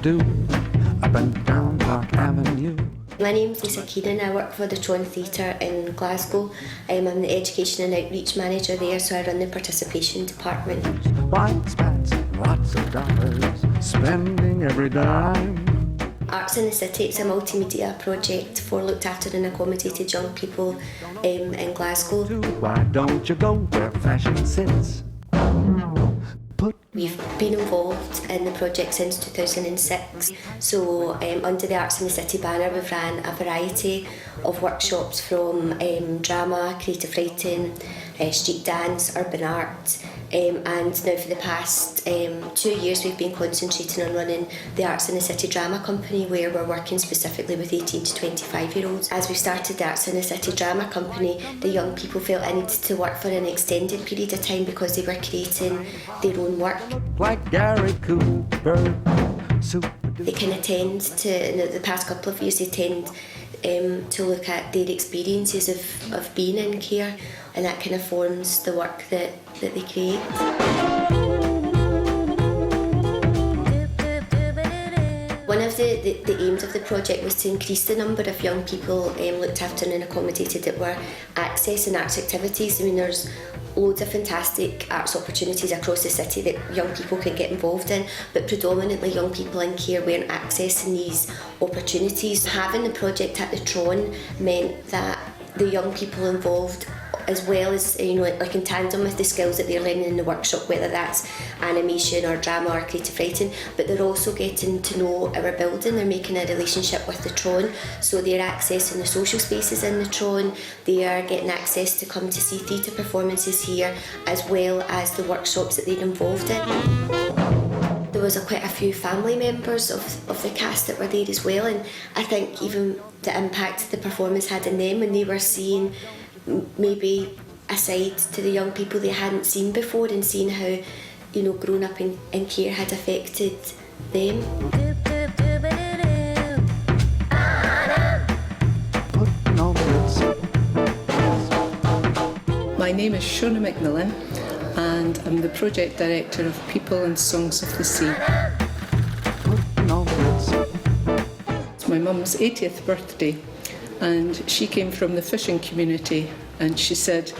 do up and down Park Avenue. My name's Lisa Keenan. I work for the Tron Theatre in Glasgow. I'm the Education and Outreach Manager there, so I run the participation department. Wide spats, lots of dollars, spending every dime. Arts in the City, it's a multimedia project for looked after and accommodated young people in Glasgow. Why don't you go where fashion sits? We've been involved in the project since 2006, so under the Arts in the City banner we've ran a variety of workshops from drama, creative writing, street dance, urban art, and now for the past 2 years we've been concentrating on running the Arts in the City Drama Company, where we're working specifically with 18 to 25 year olds. As we started the Arts in the City Drama Company, the young people felt I needed to work for an extended period of time because they were creating their own work. Like Gary Cooper, They can attend to, in the past couple of years, they tend to look at their experiences of being in care, and that kind of forms the work that they create. One of the aims of the project was to increase the number of young people looked after and accommodated that were accessing arts activities. I mean, there's loads of fantastic arts opportunities across the city that young people can get involved in, but predominantly young people in care weren't accessing these opportunities. Having the project at the Tron meant that the young people involved, as well as like in tandem with the skills that they're learning in the workshop, whether that's animation or drama or creative writing, but they're also getting to know our building. They're making a relationship with the Tron, so they're accessing the social spaces in the Tron. They are getting access to come to see theatre performances here, as well as the workshops that they're involved in. There was quite a few family members of the cast that were there as well, and I think even the impact the performance had on them when they were seeing maybe a side to the young people they hadn't seen before, and seeing how growing up in care had affected them. My name is Shona McMillan and I'm the Project Director of People and Songs of the Sea. It's my mum's 80th birthday, and she came from the fishing community, and she said,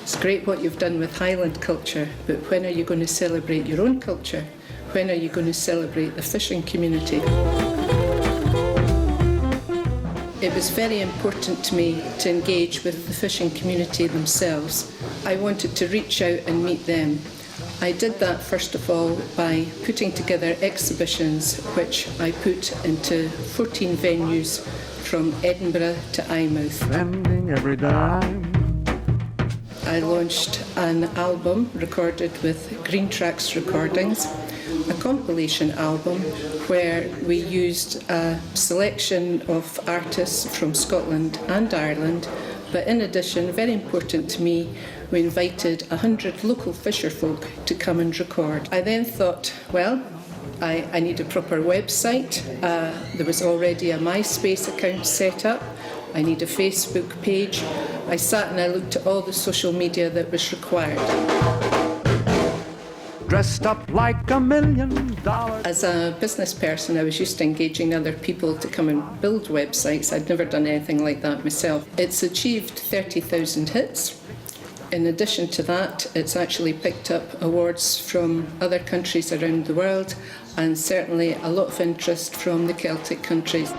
"It's great what you've done with Highland culture, but when are you going to celebrate your own culture? When are you going to celebrate the fishing community?" It was very important to me to engage with the fishing community themselves. I wanted to reach out and meet them. I did that first of all by putting together exhibitions which I put into 14 venues from Edinburgh to Eyemouth. Spending every dime. I launched an album recorded with Green Tracks Recordings, a compilation album where we used a selection of artists from Scotland and Ireland, but in addition, very important to me, we invited 100 local fisher folk to come and record. I then thought, well, I need a proper website. There was already a MySpace account set up. I need a Facebook page. I sat and I looked at all the social media that was required. Dressed up like $1 million. As a business person, I was used to engaging other people to come and build websites. I'd never done anything like that myself. It's achieved 30,000 hits. In addition to that, it's actually picked up awards from other countries around the world, and certainly a lot of interest from the Celtic countries.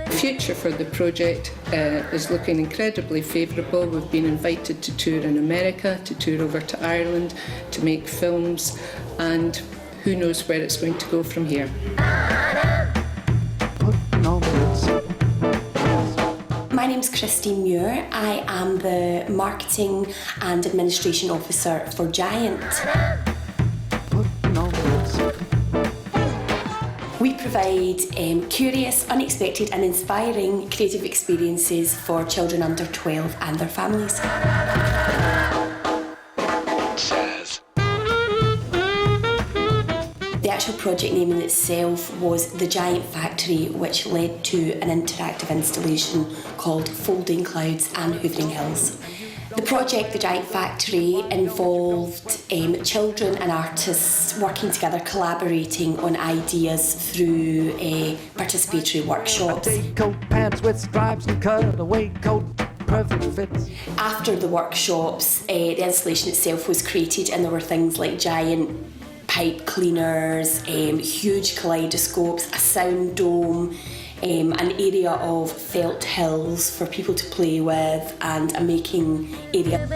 The future for the project is looking incredibly favourable. We've been invited to tour in America, to tour over to Ireland, to make films, and who knows where it's going to go from here. My name's Christine Muir. I am the Marketing and Administration Officer for Giant. We provide curious, unexpected and inspiring creative experiences for children under 12 and their families. The actual project name in itself was The Giant Factory, which led to an interactive installation called Folding Clouds and Hoovering Hills. The project, The Giant Factory, involved children and artists working together, collaborating on ideas through participatory workshops. Coat pants with stripes and cutaway coat, perfect fits. After the workshops, the installation itself was created, and there were things like giant pipe cleaners, huge kaleidoscopes, a sound dome, an area of felt hills for people to play with, and a making area.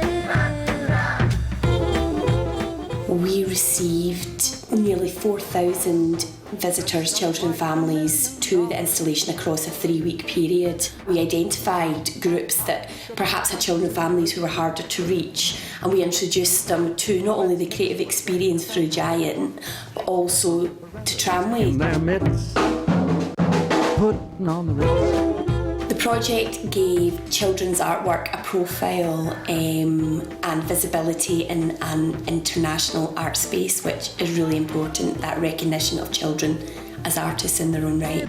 We received nearly 4,000 visitors, children and families, to the installation across a 3-week period. We identified groups that perhaps had children and families who were harder to reach, and we introduced them to not only the creative experience through Giant, but also to Tramway. In their midst, putting on the ritz. The project gave children's artwork a profile and visibility in an international art space, which is really important, that recognition of children as artists in their own right.